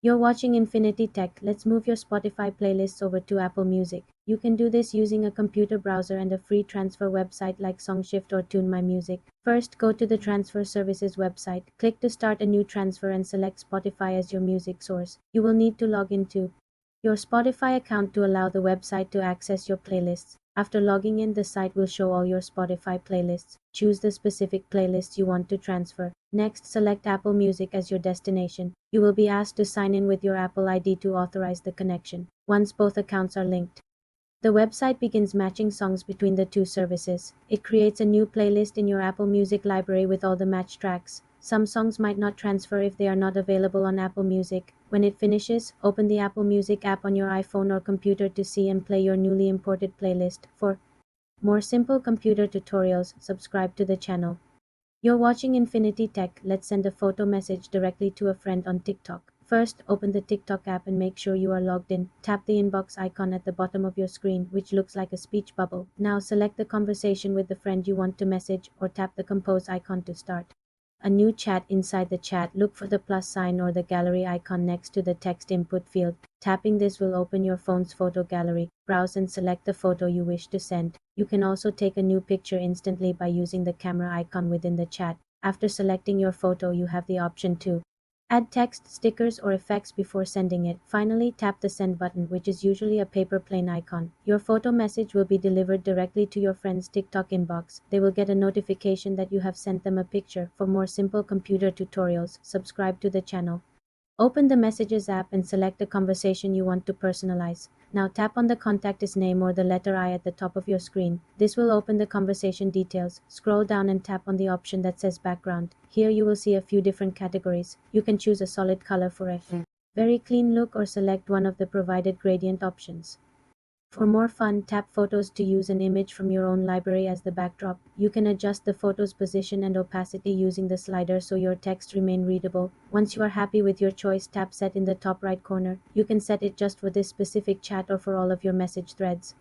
You're watching Infinity Tech. Let's move your Spotify playlists over to Apple Music. You can do this using a computer browser and a free transfer website like SongShift or Tune My Music. First, go to the transfer services website. Click to start a new transfer and select Spotify as your music source. You will need to log into your Spotify account to allow the website to access your playlists. After logging in, the site will show all your Spotify playlists. Choose the specific playlist you want to transfer. Next, select Apple Music as your destination. You will be asked to sign in with your Apple ID to authorize the connection. Once both accounts are linked, the website begins matching songs between the two services. It creates a new playlist in your Apple Music library with all the matched tracks. Some songs might not transfer if they are not available on Apple Music. When it finishes, open the Apple Music app on your iPhone or computer to see and play your newly imported playlist. For more simple computer tutorials, subscribe to the channel. You're watching Infinity Tech. Let's send a photo message directly to a friend on TikTok. First, open the TikTok app and make sure you are logged in. Tap the inbox icon at the bottom of your screen, which looks like a speech bubble. Now select the conversation with the friend you want to message or tap the compose icon to start a new chat. Inside the chat, look for the plus sign or the gallery icon next to the text input field. Tapping this will open your phone's photo gallery. Browse and select the photo you wish to send. You can also take a new picture instantly by using the camera icon within the chat. After selecting your photo, you have the option to add text, stickers, or effects before sending it. Finally, tap the send button, which is usually a paper plane icon. Your photo message will be delivered directly to your friend's TikTok inbox. They will get a notification that you have sent them a picture. For more simple computer tutorials, subscribe to the channel. Open the Messages app and select the conversation you want to personalize. Now tap on the contact's name or the letter I at the top of your screen. This will open the conversation details. Scroll down and tap on the option that says background. Here you will see a few different categories. You can choose a solid color for a very clean look or select one of the provided gradient options. For more fun, tap photos to use an image from your own library as the backdrop. You can adjust the photo's position and opacity using the slider so your text remain readable. Once you are happy with your choice, tap set in the top right corner. You can set it just for this specific chat or for all of your message threads.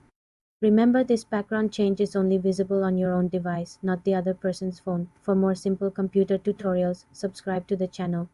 Remember, this background change is only visible on your own device, not the other person's phone. For more simple computer tutorials, subscribe to the channel.